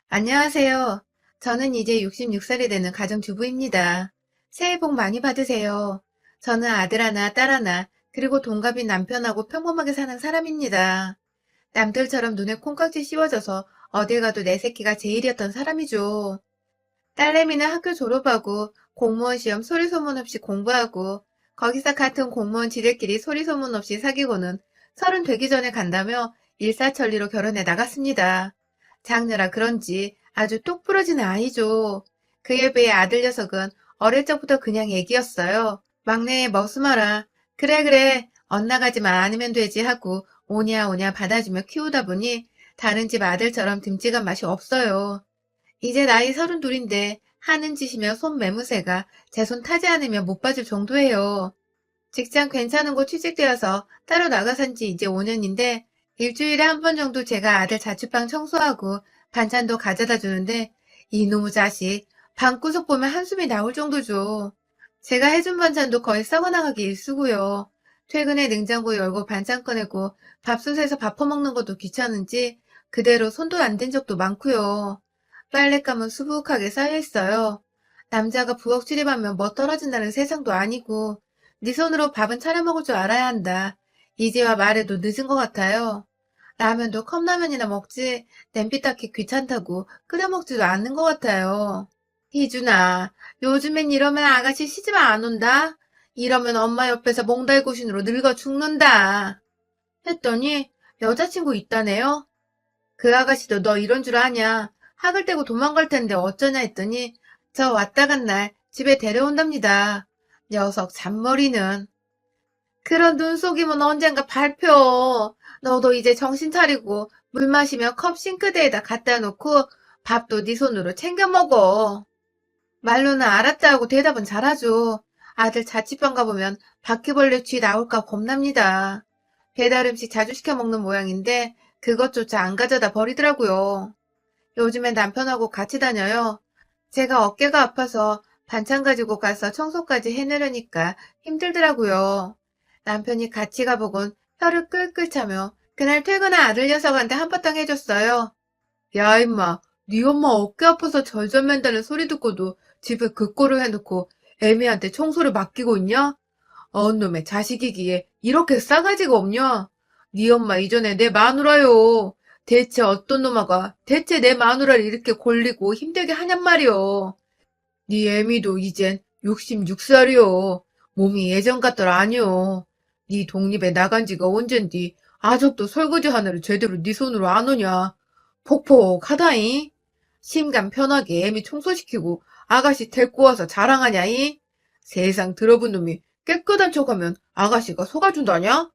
안녕하세요. 저는 이제 66살이 되는 가정주부입니다. 새해 복 많이 받으세요. 저는 아들 하나, 딸 하나, 그리고 동갑인 남편하고 평범하게 사는 사람입니다. 남들처럼 눈에 콩깍지 씌워져서 어딜 가도 내 새끼가 제일이었던 사람이죠. 딸내미는 학교 졸업하고 공무원 시험 소리 소문 없이 공부하고 거기서 같은 공무원 지들끼리 소리 소문 없이 사귀고는 30 되기 전에 간다며 일사천리로 결혼해 나갔습니다. 장녀라 그런지 아주 똑 부러진 아이죠. 그에 비해 아들 녀석은 어릴 적부터 그냥 애기였어요. 막내의 머스마라 그래 그래 엇나가지만 않으면 되지 하고 오냐 오냐 받아주며 키우다 보니 다른 집 아들처럼 듬직한 맛이 없어요. 이제 나이 32인데 하는 짓이며 손 매무새가 제 손 타지 않으면 못 봐줄 정도예요. 직장 괜찮은 곳 취직되어서 따로 나가 산 지 이제 5년인데 일주일에 한 번 정도 제가 아들 자취방 청소하고 반찬도 가져다 주는데 이놈의 자식 방구석 보면 한숨이 나올 정도죠. 제가 해준 반찬도 거의 썩어나가기 일쑤고요. 퇴근에 냉장고 열고 반찬 꺼내고 밥솥에서 밥 퍼먹는 것도 귀찮은지 그대로 손도 안 댄 적도 많고요. 빨랫감은 수북하게 쌓여있어요. 남자가 부엌 출입하면 뭐 떨어진다는 세상도 아니고 네 손으로 밥은 차려 먹을 줄 알아야 한다. 이제와 말해도 늦은 것 같아요. 라면도 컵라면이나 먹지 냄비 닦기 귀찮다고 끓여 먹지도 않는 것 같아요. 희준아, 요즘엔 이러면 아가씨 시집 안 온다. 이러면 엄마 옆에서 몽달구신으로 늙어 죽는다. 했더니 여자친구 있다네요. 그 아가씨도 너 이런 줄 아냐? 학을 떼고 도망갈 텐데 어쩌냐 했더니 저 왔다 간 날 집에 데려온답니다. 녀석 잔머리는. 그런 눈속임은 언젠가 발표. 너도 이제 정신 차리고 물 마시면 컵 싱크대에다 갖다 놓고 밥도 네 손으로 챙겨 먹어. 말로는 알았다 하고 대답은 잘하죠. 아들 자취방 가보면 바퀴벌레 쥐 나올까 겁납니다. 배달 음식 자주 시켜 먹는 모양인데 그것조차 안 가져다 버리더라고요. 요즘엔 남편하고 같이 다녀요. 제가 어깨가 아파서 반찬 가지고 가서 청소까지 해내려니까 힘들더라고요. 남편이 같이 가보곤 혀를 끌끌 차며 그날 퇴근한 아들 녀석한테 한바탕 해줬어요. 야 임마, 네 엄마 어깨 아파서 절절맨다는 소리 듣고도 집에 그 꼴을 해놓고 애미한테 청소를 맡기고 있냐? 놈의 자식이기에 이렇게 싸가지가 없냐? 네 엄마 이전에 내 마누라요. 대체 어떤 놈아가 대체 내 마누라를 이렇게 골리고 힘들게 하냔 말이여. 네 애미도 이젠 66살이요. 몸이 예전 같더라 아니요. 네 독립에 나간 지가 언젠디 아직도 설거지 하나를 제대로 네 손으로 안 오냐. 폭폭하다잉. 심간 편하게 애미 청소시키고 아가씨 데리고 와서 자랑하냐잉. 세상 들어본 놈이 깨끗한 척하면 아가씨가 속아준다냐?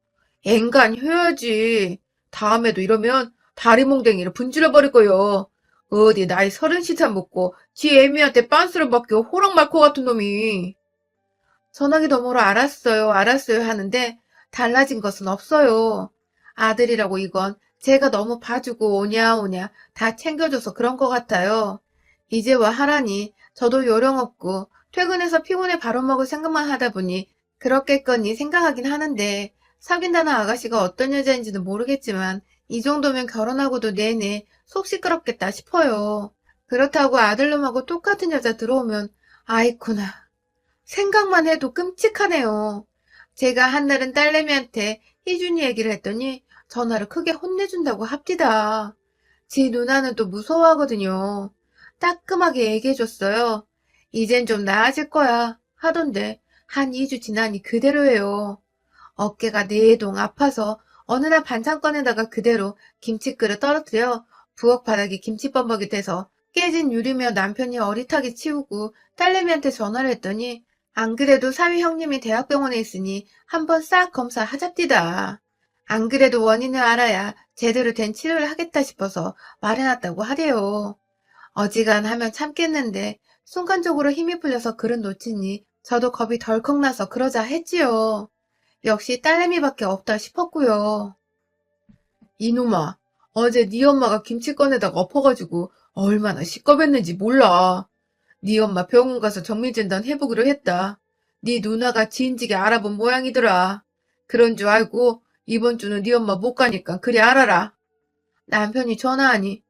앵간 해야지. 다음에도 이러면 다리몽댕이를 분질러버릴 거요. 어디 나이 30살 먹고 지 애미한테 빤스를 맡겨 호랑말코 같은 놈이. 전화기 너머로 알았어요, 알았어요 하는데 달라진 것은 없어요. 아들이라고 이건 제가 너무 봐주고 오냐 오냐 다 챙겨줘서 그런 것 같아요. 이제와 하라니 저도 요령 없고 퇴근해서 피곤해 바로 먹을 생각만 하다 보니 그렇겠거니 생각하긴 하는데 사귄다는 아가씨가 어떤 여자인지는 모르겠지만 이 정도면 결혼하고도 내내 속 시끄럽겠다 싶어요. 그렇다고 아들놈하고 똑같은 여자 들어오면 아이쿠나 생각만 해도 끔찍하네요. 제가 한날은 딸내미한테 희준이 얘기를 했더니 전화를 크게 혼내준다고 합디다. 지 누나는 또 무서워하거든요. 따끔하게 얘기해줬어요. 이젠 좀 나아질 거야 하던데 한 2주 지나니 그대로예요. 어깨가 내동 아파서 어느 날 반찬 꺼내다가 그대로 김치그릇 떨어뜨려 부엌 바닥이 김치범벅이 돼서 깨진 유리며 남편이 어릿하게 치우고 딸내미한테 전화를 했더니 안 그래도 사위 형님이 대학병원에 있으니 한번 싹 검사하잡디다. 안 그래도 원인을 알아야 제대로 된 치료를 하겠다 싶어서 말해놨다고 하래요. 어지간하면 참겠는데 순간적으로 힘이 풀려서 그릇 놓치니 저도 겁이 덜컥 나서 그러자 했지요. 역시 딸내미밖에 없다 싶었고요. 이놈아, 어제 네 엄마가 김치 꺼내다가 엎어가지고 얼마나 시꺼맸는지 몰라. 네 엄마 병원 가서 정밀진단 해보기로 했다. 네 누나가 지인지게 알아본 모양이더라. 그런 줄 알고 이번 주는 네 엄마 못 가니까 그리 알아라. 남편이 전화하니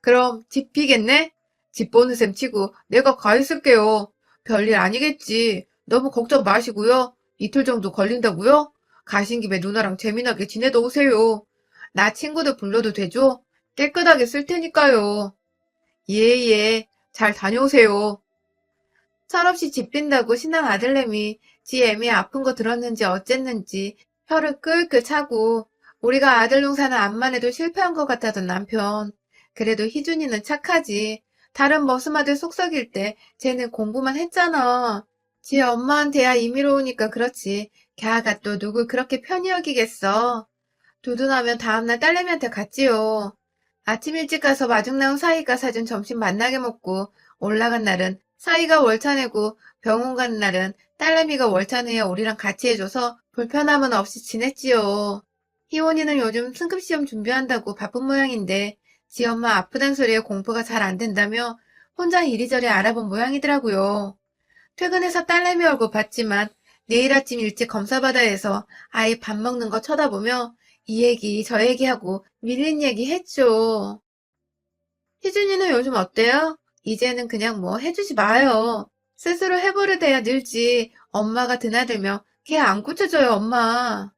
그럼 집 비겠네? 집 보는 셈 치고 내가 가 있을게요. 별일 아니겠지. 너무 걱정 마시고요. 이틀 정도 걸린다고요? 가신 김에 누나랑 재미나게 지내다 오세요. 나 친구들 불러도 되죠? 깨끗하게 쓸 테니까요. 예, 예. 잘 다녀오세요. 철없이 집 빈다고 신난 아들내미 지 애미 아픈 거 들었는지 어쨌는지 혀를 끌끌 차고 우리가 아들 농사는 암만 해도 실패한 것 같다던 남편. 그래도 희준이는 착하지. 다른 머슴아들 속썩일 때 쟤는 공부만 했잖아. 지 엄마한테야 임의로 오니까 그렇지. 걔가 또 누굴 그렇게 편히 여기겠어. 두둔하면 다음날 딸내미한테 갔지요. 아침 일찍 가서 마중 나온 사이가 사준 점심 만나게 먹고 올라간 날은 사이가 월차 내고 병원 가는 날은 딸내미가 월차 내야 우리랑 같이 해줘서 불편함은 없이 지냈지요. 희원이는 요즘 승급시험 준비한다고 바쁜 모양인데 지 엄마 아프단 소리에 공부가 잘 안 된다며 혼자 이리저리 알아본 모양이더라고요. 퇴근해서 딸내미 얼굴 봤지만 내일 아침 일찍 검사받아야 해서 아이 밥 먹는 거 쳐다보며 이 얘기 저 얘기하고 밀린 얘기 했죠. 희준이는 요즘 어때요? 이제는 그냥 뭐 해주지 마요. 스스로 해버릇해야 늘지. 엄마가 드나들면 걔 안 고쳐줘요, 엄마.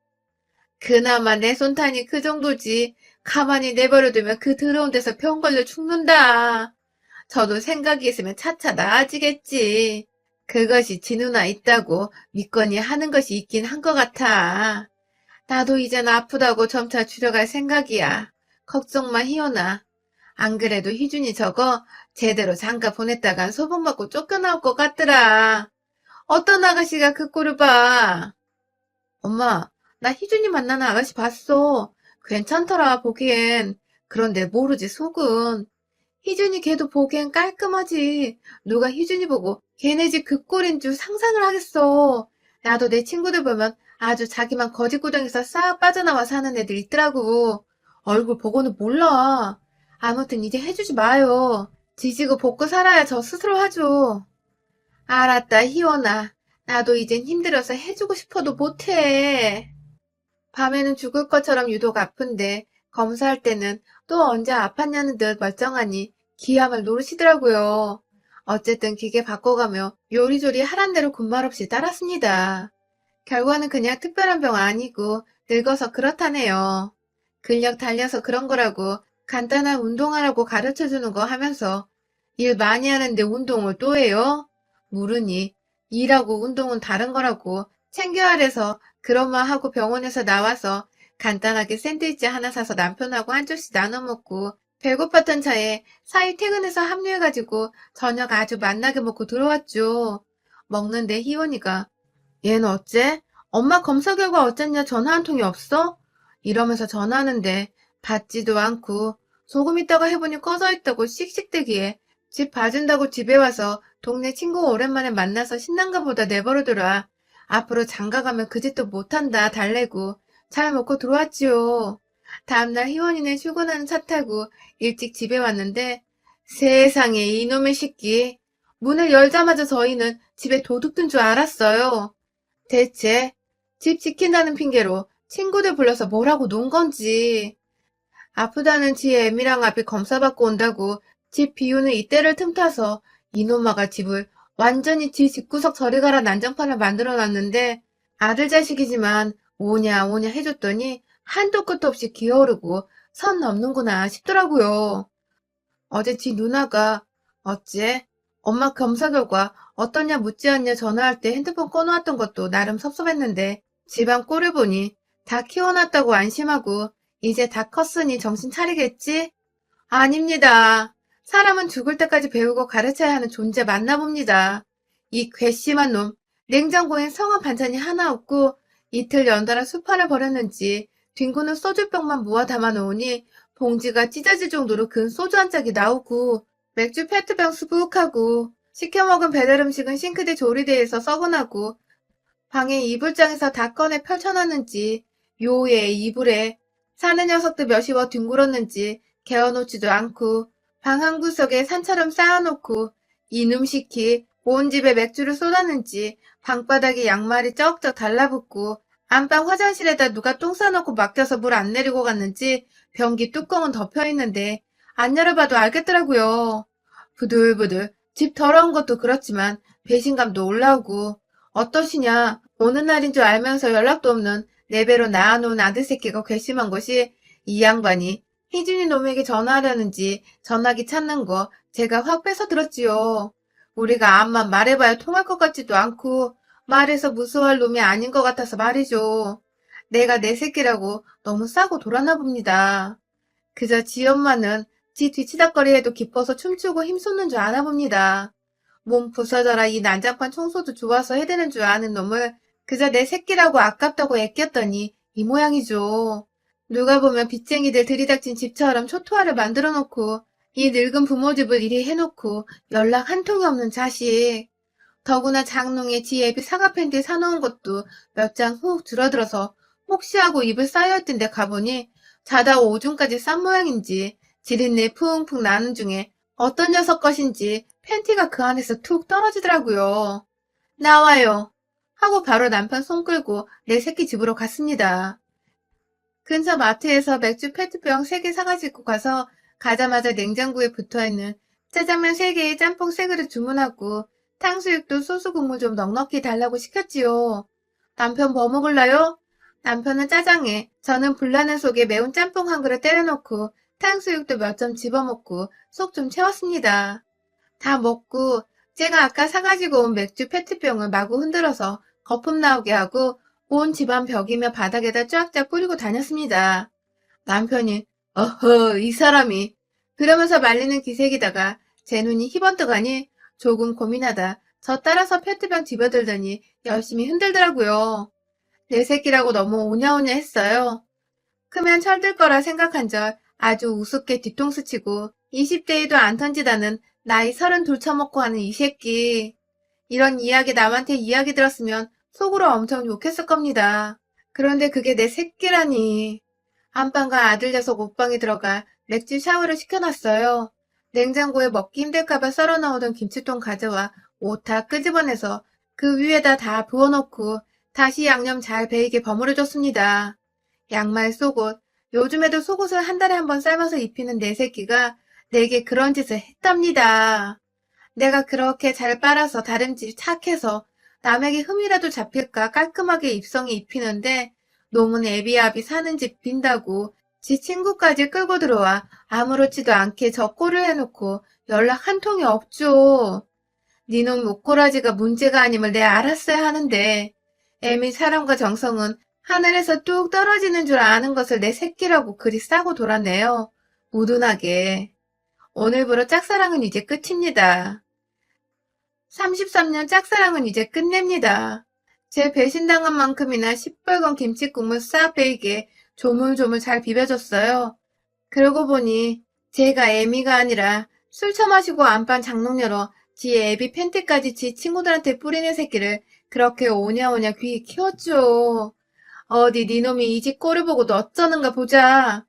그나마 내 손탄이 그 정도지. 가만히 내버려두면 그 더러운 데서 병 걸려 죽는다. 저도 생각이 있으면 차차 나아지겠지. 그것이 지 누나 있다고 믿거니 하는 것이 있긴 한 것 같아. 나도 이젠 아프다고 점차 줄여갈 생각이야. 걱정 마, 희연아. 안 그래도 희준이 저거 제대로 장가 보냈다간 소문 받고 쫓겨나올 것 같더라. 어떤 아가씨가 그 꼴을 봐. 엄마, 나 희준이 만나는 아가씨 봤어. 괜찮더라, 보기엔. 그런데 모르지, 속은. 희준이 걔도 보기엔 깔끔하지. 누가 희준이 보고 걔네 집 그 꼴인 줄 상상을 하겠어. 나도 내 친구들 보면 아주 자기만 거짓구덩이에서 싹 빠져나와 사는 애들 있더라고. 얼굴 보고는 몰라. 아무튼 이제 해주지 마요. 지지고 볶고 살아야 저 스스로 하죠. 알았다, 희원아. 나도 이젠 힘들어서 해주고 싶어도 못해. 밤에는 죽을 것처럼 유독 아픈데 검사할 때는 또 언제 아팠냐는 듯 멀쩡하니 기함을 노르시더라고요. 어쨌든 기계 바꿔가며 요리조리 하란 대로 군말 없이 따랐습니다. 결과는 그냥 특별한 병 아니고 늙어서 그렇다네요. 근력 달려서 그런 거라고 간단한 운동하라고 가르쳐주는 거 하면서 일 많이 하는데 운동을 또 해요? 물으니 일하고 운동은 다른 거라고 챙겨야 해서 그런 말 하고 병원에서 나와서 간단하게 샌드위치 하나 사서 남편하고 한 줄씩 나눠 먹고 배고팠던 차에 사위 퇴근해서 합류해가지고 저녁 아주 맛나게 먹고 들어왔죠. 먹는데 희원이가 얘는 어째? 엄마 검사 결과 어쨌냐 전화 한 통이 없어? 이러면서 전화하는데 받지도 않고 조금 있다가 해보니 꺼져 있다고 씩씩대기에 집 봐준다고 집에 와서 동네 친구 오랜만에 만나서 신난가 보다 내버려둬라. 앞으로 장가가면 그 짓도 못한다 달래고 잘 먹고 들어왔지요. 다음날 희원이는 출근하는 차 타고 일찍 집에 왔는데 세상에 이놈의 새끼. 문을 열자마자 저희는 집에 도둑 든 줄 알았어요. 대체 집 지킨다는 핑계로 친구들 불러서 뭐라고 논 건지. 아프다는 지 애미랑 아비 검사받고 온다고 집 비우는 이때를 틈타서 이놈아가 집을 완전히 지 집구석 저리 가라 난장판을 만들어 놨는데 아들 자식이지만 오냐 오냐 해줬더니 한도 끝도 없이 기어오르고 선 넘는구나 싶더라고요. 어제 지 누나가 어째? 엄마 검사 결과 어떠냐 묻지 않냐 전화할 때 핸드폰 꺼놓았던 것도 나름 섭섭했는데 집안 꼴을 보니 다 키워놨다고 안심하고 이제 다 컸으니 정신 차리겠지? 아닙니다. 사람은 죽을 때까지 배우고 가르쳐야 하는 존재 맞나 봅니다. 이 괘씸한 놈, 냉장고엔 성한 반찬이 하나 없고 이틀 연달아 수판을 버렸는지 뒹구는 소주병만 모아 담아 놓으니 봉지가 찢어질 정도로 근 소주 한 짝이 나오고 맥주 페트병 수북하고 시켜먹은 배달 음식은 싱크대 조리대에서 썩어나고 방에 이불장에서 다 꺼내 펼쳐놨는지 요에 이불에 사는 녀석들 몇이워 뒹굴었는지 개어놓지도 않고 방 한 구석에 산처럼 쌓아놓고 이놈시키 온 집에 맥주를 쏟았는지 방바닥에 양말이 쩍쩍 달라붙고 안방 화장실에다 누가 똥 싸놓고 맡겨서 물 안 내리고 갔는지 변기 뚜껑은 덮여있는데 안 열어봐도 알겠더라고요. 부들부들. 집 더러운 것도 그렇지만 배신감도 올라오고 어떠시냐? 오는 날인 줄 알면서 연락도 없는 내 배로 낳아놓은 아들 새끼가 괘씸한 것이 이 양반이 희준이 놈에게 전화하려는지 전화기 찾는 거 제가 확 뺏어 들었지요. 우리가 암만 말해봐야 통할 것 같지도 않고 말해서 무서워할 놈이 아닌 것 같아서 말이죠. 내가 내 새끼라고 너무 싸고 돌았나 봅니다. 그저 지 엄마는 지 뒤치다거리해도 기뻐서 춤추고 힘솟는 줄 아나 봅니다. 몸 부서져라 이 난장판 청소도 좋아서 해대는 줄 아는 놈을 그저 내 새끼라고 아깝다고 애꼈더니 이 모양이죠. 누가 보면 빚쟁이들 들이닥친 집처럼 초토화를 만들어 놓고 이 늙은 부모 집을 이리 해놓고 연락 한 통이 없는 자식. 더구나 장롱에 지 애비 사과 팬티 사놓은 것도 몇 장 훅 줄어들어서 혹시 하고 입을 쌓여있던데 가보니 자다 오줌까지 싼 모양인지 지린내 풍풍 나는 중에 어떤 녀석 것인지 팬티가 그 안에서 툭 떨어지더라고요. 나와요. 하고 바로 남편 손 끌고 내 새끼 집으로 갔습니다. 근처 마트에서 맥주 페트병 3개 사가지고 가서 가자마자 냉장고에 붙어있는 짜장면 3개에 짬뽕 3그릇 주문하고 탕수육도 소스 국물 좀 넉넉히 달라고 시켰지요. 남편 뭐 먹을라요? 남편은 짜장에 저는 불나는 속에 매운 짬뽕 한 그릇 때려놓고 탕수육도 몇 점 집어먹고 속 좀 채웠습니다. 다 먹고 제가 아까 사가지고 온 맥주 페트병을 마구 흔들어서 거품 나오게 하고 온 집안 벽이며 바닥에다 쫙쫙 뿌리고 다녔습니다. 남편이 어허 이 사람이 그러면서 말리는 기색이다가 제 눈이 희번뜩하니 조금 고민하다 저 따라서 페트병 집어들더니 열심히 흔들더라고요. 내 새끼라고 너무 오냐오냐 했어요. 크면 철들 거라 생각한 절 아주 우습게 뒤통수 치고 20대에도 안 던지다는 나이 32 처먹고 하는 이 새끼. 이런 이야기 남한테 이야기 들었으면 속으로 엄청 욕했을 겁니다. 그런데 그게 내 새끼라니. 안방과 아들 녀석 옷방에 들어가 맥주 샤워를 시켜놨어요. 냉장고에 먹기 힘들까봐 썰어 넣어둔 김치통 가져와 옷 다 끄집어내서 그 위에다 다 부어놓고 다시 양념 잘 배이게 버무려줬습니다. 양말, 속옷, 요즘에도 속옷을 한 달에 한 번 삶아서 입히는 내 새끼가 내게 그런 짓을 했답니다. 내가 그렇게 잘 빨아서 다림질 착해서 남에게 흠이라도 잡힐까 깔끔하게 입성에 입히는데 놈은 애비아비 사는 집 빈다고 지 친구까지 끌고 들어와 아무렇지도 않게 저 꼴을 해놓고 연락 한 통이 없죠. 니놈 목꼬라지가 문제가 아님을 내 알았어야 하는데 애미 사람과 정성은 하늘에서 뚝 떨어지는 줄 아는 것을 내 새끼라고 그리 싸고 돌았네요. 무둔하게. 오늘부로 짝사랑은 이제 끝입니다. 33년 짝사랑은 이제 끝냅니다. 제 배신당한 만큼이나 시뻘건 김치국물 싹 베이게 조물조물 잘 비벼줬어요. 그러고 보니 제가 애미가 아니라 술 처마시고 안방 장롱 열어 지 애비 팬티까지 지 친구들한테 뿌리는 새끼를 그렇게 오냐오냐 귀에 키웠죠. 어디 니놈이 이 집 꼴을 보고도 어쩌는가 보자.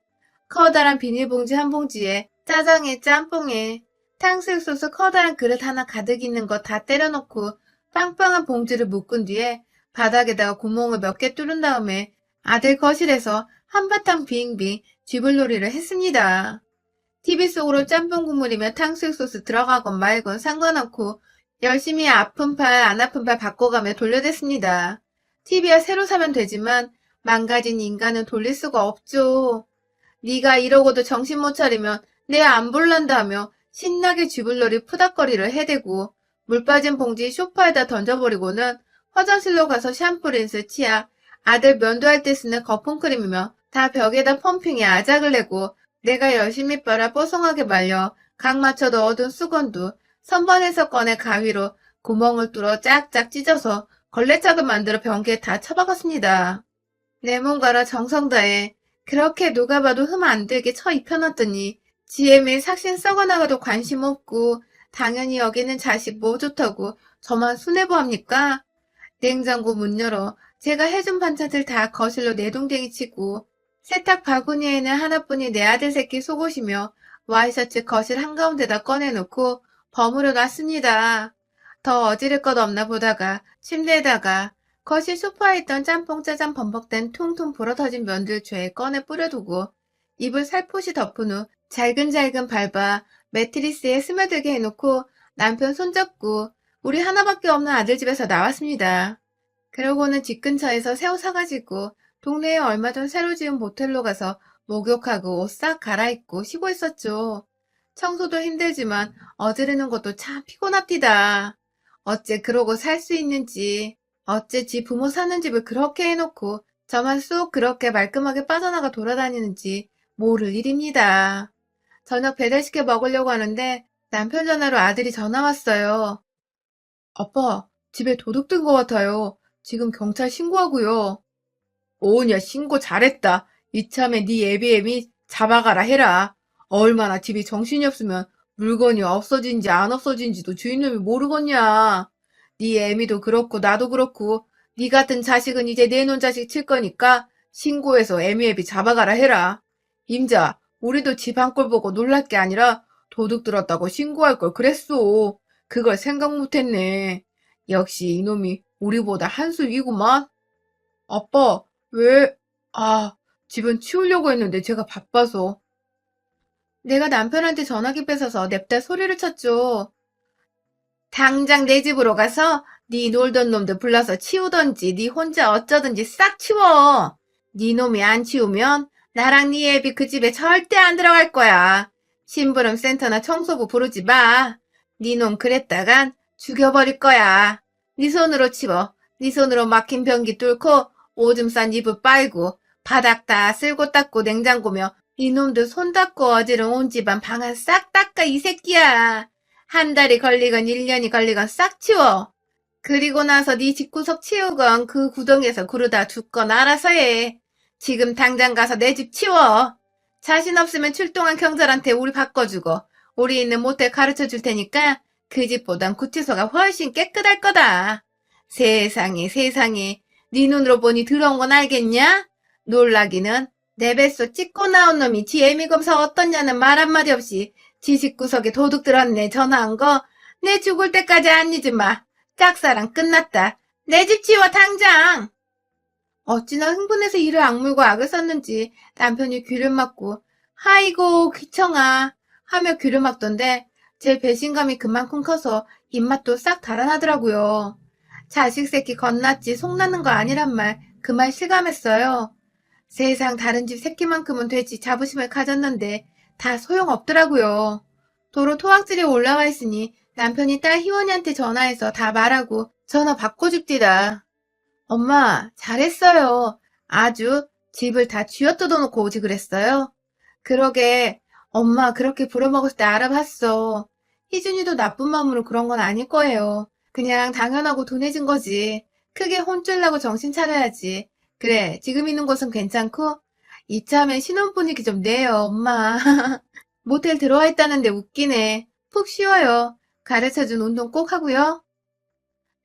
커다란 비닐봉지 한 봉지에 짜장에 짬뽕에 탕수육 소스 커다란 그릇 하나 가득 있는 거 다 때려놓고 빵빵한 봉지를 묶은 뒤에 바닥에다가 구멍을 몇 개 뚫은 다음에 아들 거실에서 한바탕 빙빙 쥐불놀이를 했습니다. TV 속으로 짬뽕 국물이며 탕수육 소스 들어가건 말건 상관없고 열심히 아픈 팔 안 아픈 팔 바꿔가며 돌려댔습니다. TV야 새로 사면 되지만 망가진 인간은 돌릴 수가 없죠. 네가 이러고도 정신 못 차리면 내 안 볼란다며 신나게 쥐불놀이 푸닥거리를 해대고 물 빠진 봉지 소파에다 던져버리고는 화장실로 가서 샴푸, 린스, 치약, 아들 면도할 때 쓰는 거품크림이며 다 벽에다 펌핑에 아작을 내고 내가 열심히 빨아 뽀송하게 말려 각 맞춰 넣어둔 수건도 선반에서 꺼내 가위로 구멍을 뚫어 짝짝 찢어서 걸레짝을 만들어 변기에 다 처박았습니다. 내 몸가라 정성 다해 그렇게 누가 봐도 흠 안 들게 쳐 입혀놨더니 지혜미 삭신 썩어나가도 관심 없고 당연히 여기는 자식 뭐 좋다고 저만 순애보합니까? 냉장고 문 열어 제가 해준 반찬들 다 거실로 내동댕이 치고 세탁 바구니에는 하나뿐인 내 아들 새끼 속옷이며 와이셔츠 거실 한가운데다 꺼내놓고 버무려 놨습니다. 더 어지를 것 없나 보다가 침대에다가 거실 소파에 있던 짬뽕 짜장 범벅된 퉁퉁 불어터진 면들 죄에 꺼내 뿌려두고 이불 살포시 덮은 후 잘근잘근 밟아 매트리스에 스며들게 해놓고 남편 손잡고 우리 하나밖에 없는 아들 집에서 나왔습니다. 그러고는 집 근처에서 새우 사가지고 동네에 얼마 전 새로 지은 모텔로 가서 목욕하고 옷 싹 갈아입고 쉬고 있었죠. 청소도 힘들지만 어지르는 것도 참 피곤합디다. 어째 그러고 살 수 있는지, 어째 지 부모 사는 집을 그렇게 해놓고 저만 쏙 그렇게 말끔하게 빠져나가 돌아다니는지 모를 일입니다. 저녁 배달시켜 먹으려고 하는데 남편 전화로 아들이 전화 왔어요. 아빠, 집에 도둑 든 것 같아요. 지금 경찰 신고하고요. 오냐, 신고 잘했다. 이참에 네 애비애미 잡아가라 해라. 얼마나 집이 정신이 없으면 물건이 없어진지 안 없어진지도 주인놈이 모르겠냐. 네 애미도 그렇고 나도 그렇고 네 같은 자식은 이제 내 놓은 자식 칠 거니까 신고해서 애미애비 잡아가라 해라. 임자, 우리도 집 한 꼴 보고 놀랄 게 아니라 도둑 들었다고 신고할 걸 그랬어. 그걸 생각 못했네. 역시 이놈이 우리보다 한 수 위구만. 아빠, 왜? 아, 집은 치우려고 했는데 제가 바빠서. 내가 남편한테 전화기 뺏어서 냅다 소리를 쳤죠. 당장 내 집으로 가서 네 놀던 놈들 불러서 치우던지 네 혼자 어쩌든지 싹 치워. 네 놈이 안 치우면 나랑 네 애비 그 집에 절대 안 들어갈 거야. 심부름 센터나 청소부 부르지 마. 네 놈 그랬다간 죽여버릴 거야. 네 손으로 치워. 네 손으로 막힌 변기 뚫고 오줌 싼 이불 빨고 바닥 다 쓸고 닦고 냉장고며 이놈들 손 닦고 어지른 온 집안 방 안 싹 닦아 이 새끼야. 한 달이 걸리건 1년이 걸리건 싹 치워. 그리고 나서 네 집구석 치우건 그 구덩이에서 구르다 죽건 알아서 해. 지금 당장 가서 내 집 치워. 자신 없으면 출동한 경찰한테 우리 바꿔주고 우리 있는 모텔 가르쳐 줄 테니까 그 집보단 구치소가 훨씬 깨끗할 거다. 세상에 세상에 네 눈으로 보니 더러운 건 알겠냐? 놀라기는 내 뱃속 찍고 나온 놈이 지 애미 검사 어떻냐는 말 한마디 없이 지 집구석에 도둑 들었네 전화한 거 내 죽을 때까지 안 잊지 마. 짝사랑 끝났다. 내 집 치워 당장. 어찌나 흥분해서 이를 악물고 악을 썼는지 남편이 귀를 막고 아이고 귀청아 하며 귀를 막던데 제 배신감이 그만큼 커서 입맛도 싹 달아나더라고요. 자식 새끼 겁났지 속나는 거 아니란 말 그 말 실감했어요. 세상 다른 집 새끼만큼은 되지 자부심을 가졌는데 다 소용없더라고요. 도로 토악질이 올라와 있으니 남편이 딸 희원이한테 전화해서 다 말하고 전화 바꿔줍디다. 엄마, 잘했어요. 아주 집을 다 쥐어뜯어놓고 오지 그랬어요. 그러게, 엄마 그렇게 부려먹을 때 알아봤어. 희준이도 나쁜 마음으로 그런 건 아닐 거예요. 그냥 당연하고 둔해진 거지. 크게 혼쭐 나고 정신 차려야지. 그래, 지금 있는 곳은 괜찮고? 이참에 신혼 분위기 좀 내요, 엄마. 모텔 들어와 있다는데 웃기네. 푹 쉬어요. 가르쳐준 운동 꼭 하고요.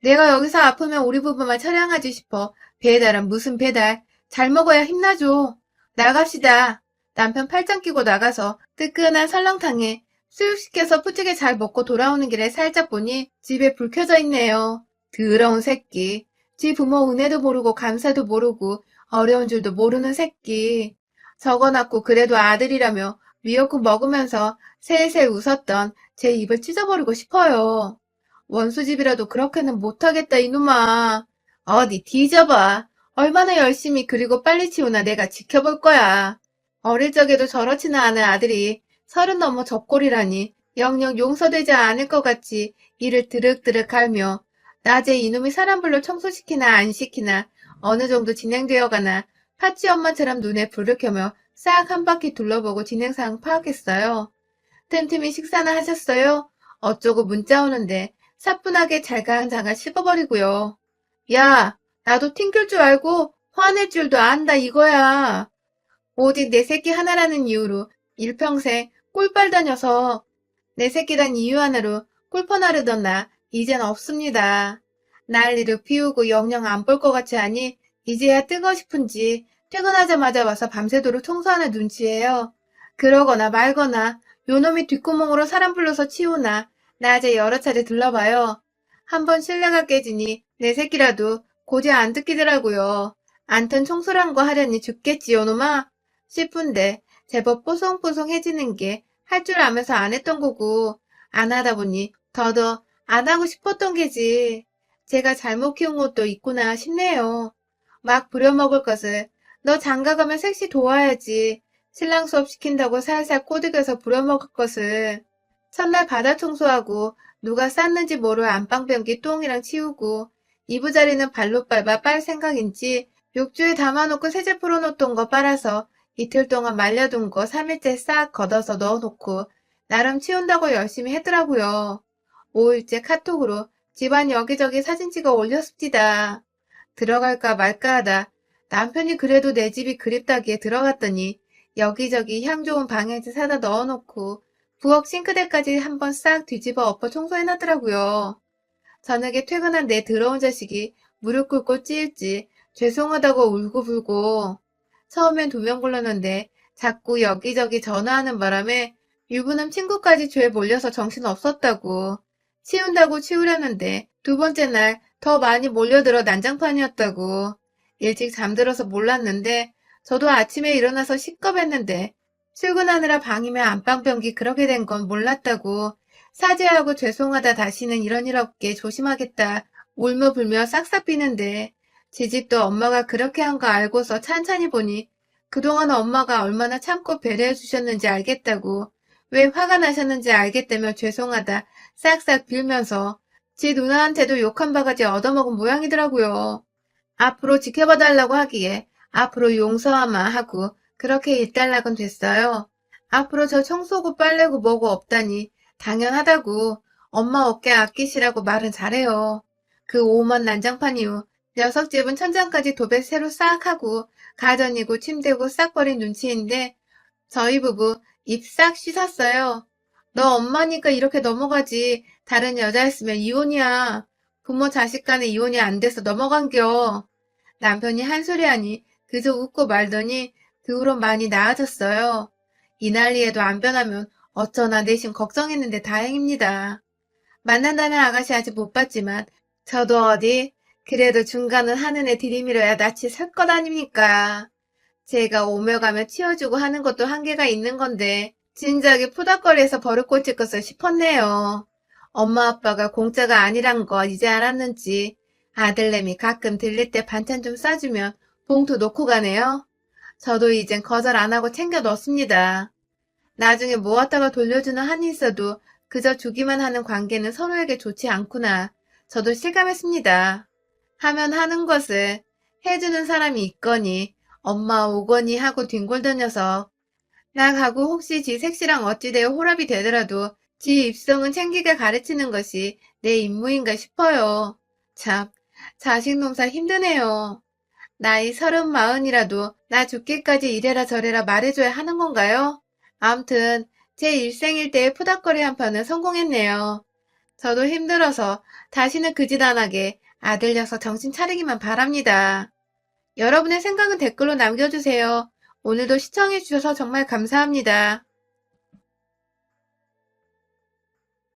내가 여기서 아프면 우리 부부만 처량하지 싶어. 배달은 무슨 배달? 잘 먹어야 힘나죠. 나갑시다. 남편 팔짱 끼고 나가서 뜨끈한 설렁탕에 수육시켜서 푸지게 잘 먹고 돌아오는 길에 살짝 보니 집에 불 켜져 있네요. 더러운 새끼. 지 부모 은혜도 모르고 감사도 모르고 어려운 줄도 모르는 새끼. 적어놨고 그래도 아들이라며 미역국 먹으면서 셀셀 웃었던 제 입을 찢어버리고 싶어요. 원수집이라도 그렇게는 못하겠다 이놈아. 어디 뒤져봐. 얼마나 열심히 그리고 빨리 치우나 내가 지켜볼 거야. 어릴 적에도 저렇지는 않은 아들이 30 넘어 접골이라니 영영 용서되지 않을 것 같이 이를 드륵드륵 갈며 낮에 이놈이 사람 불러 청소시키나 안 시키나 어느 정도 진행되어가나 파치 엄마처럼 눈에 불을 켜며 싹 한 바퀴 둘러보고 진행사항 파악했어요. 틈틈이 식사나 하셨어요? 어쩌고 문자 오는데 사뿐하게 잘가장갈 씹어버리고요. 야, 나도 튕길 줄 알고 화낼 줄도 안다 이거야. 오직 내 새끼 하나라는 이유로 일평생 꿀빨 다녀서 내 새끼란 이유 하나로 꿀퍼나르던 나 이젠 없습니다. 난리를 피우고 영영 안 볼 것 같이 하니 이제야 뜨고 싶은지 퇴근하자마자 와서 밤새도록 청소하는 눈치예요. 그러거나 말거나 요놈이 뒷구멍으로 사람 불러서 치우나 낮에 여러 차례 들러봐요. 한번 신뢰가 깨지니 내 새끼라도 고지 안 듣기더라고요. 안튼 청소란 거 하려니 죽겠지 요놈아 싶은데 제법 뽀송뽀송해지는 게 할 줄 알면서 안 했던 거고, 안 하다 보니 더더 안 하고 싶었던 게지. 제가 잘못 키운 것도 있구나 싶네요. 막 부려먹을 것을 너 장가 가면 섹시 도와야지. 신랑 수업 시킨다고 살살 꼬드겨서 부려먹을 것을 첫날 바닥 청소하고 누가 쌌는지 모를 안방변기 똥이랑 치우고 이부자리는 발로 밟아 빨 생각인지 욕조에 담아놓고 세제 풀어놓던 거 빨아서 이틀 동안 말려둔 거 3일째 싹 걷어서 넣어놓고 나름 치운다고 열심히 했더라고요. 5일째 카톡으로 집안 여기저기 사진 찍어 올렸습니다. 들어갈까 말까 하다 남편이 그래도 내 집이 그립다기에 들어갔더니 여기저기 향 좋은 방향제 사다 넣어놓고 부엌 싱크대까지 한번 싹 뒤집어 엎어 청소해놨더라고요. 저녁에 퇴근한 내 더러운 자식이 무릎 꿇고 찌일지 죄송하다고 울고불고 처음엔 2명 불렀는데 자꾸 여기저기 전화하는 바람에 유부남 친구까지 죄에 몰려서 정신없었다고 치운다고 치우려는데 2번째 날 더 많이 몰려들어 난장판이었다고 일찍 잠들어서 몰랐는데 저도 아침에 일어나서 식겁했는데 출근하느라 방이면 안방변기 그렇게 된 건 몰랐다고 사죄하고 죄송하다 다시는 이런 일 없게 조심하겠다 울며 불며 싹싹 비는데 지 집도 엄마가 그렇게 한 거 알고서 찬찬히 보니 그동안 엄마가 얼마나 참고 배려해 주셨는지 알겠다고 왜 화가 나셨는지 알겠다며 죄송하다 싹싹 빌면서 지 누나한테도 욕 한 바가지 얻어먹은 모양이더라고요. 앞으로 지켜봐달라고 하기에 앞으로 용서하마 하고 그렇게 일단락은 됐어요. 앞으로 저 청소고 빨래고 뭐고 없다니 당연하다고 엄마 어깨 아끼시라고 말은 잘해요. 그 오만 난장판 이후 녀석집은 천장까지 도배 새로 싹 하고 가전이고 침대고 싹 버린 눈치인데 저희 부부 입 싹 씻었어요. 너 엄마니까 이렇게 넘어가지 다른 여자였으면 이혼이야. 부모 자식 간에 이혼이 안 돼서 넘어간겨. 남편이 한 소리 하니 그저 웃고 말더니 그 후로 많이 나아졌어요. 이 난리에도 안 변하면 어쩌나 내심 걱정했는데 다행입니다. 만난다는 아가씨 아직 못 봤지만 저도 어디 그래도 중간은 하는 애 들이밀어야 낯이 설 것 아닙니까. 제가 오며 가며 치워주고 하는 것도 한계가 있는 건데 진작에 푸닥거리에서 버릇 고칠 것을 싶었네요. 엄마 아빠가 공짜가 아니란 거 이제 알았는지 아들내미 가끔 들릴 때 반찬 좀 싸주면 봉투 놓고 가네요. 저도 이젠 거절 안 하고 챙겨 넣습니다. 나중에 모았다가 돌려주는 한이 있어도 그저 주기만 하는 관계는 서로에게 좋지 않구나. 저도 실감했습니다. 하면 하는 것을 해주는 사람이 있거니 엄마 오거니 하고 뒹굴던 녀석. 나 가고 혹시 지 색시랑 어찌되어 호랍이 되더라도 지 입성은 챙기게 가르치는 것이 내 임무인가 싶어요. 참, 자식 농사 힘드네요. 나이 30, 40이라도 나 죽기까지 이래라 저래라 말해줘야 하는 건가요? 암튼 제 일생일대의 푸닥거리 한 판은 성공했네요. 저도 힘들어서 다시는 그 짓 안 하게 아들 녀석 정신 차리기만 바랍니다. 여러분의 생각은 댓글로 남겨주세요. 오늘도 시청해주셔서 정말 감사합니다.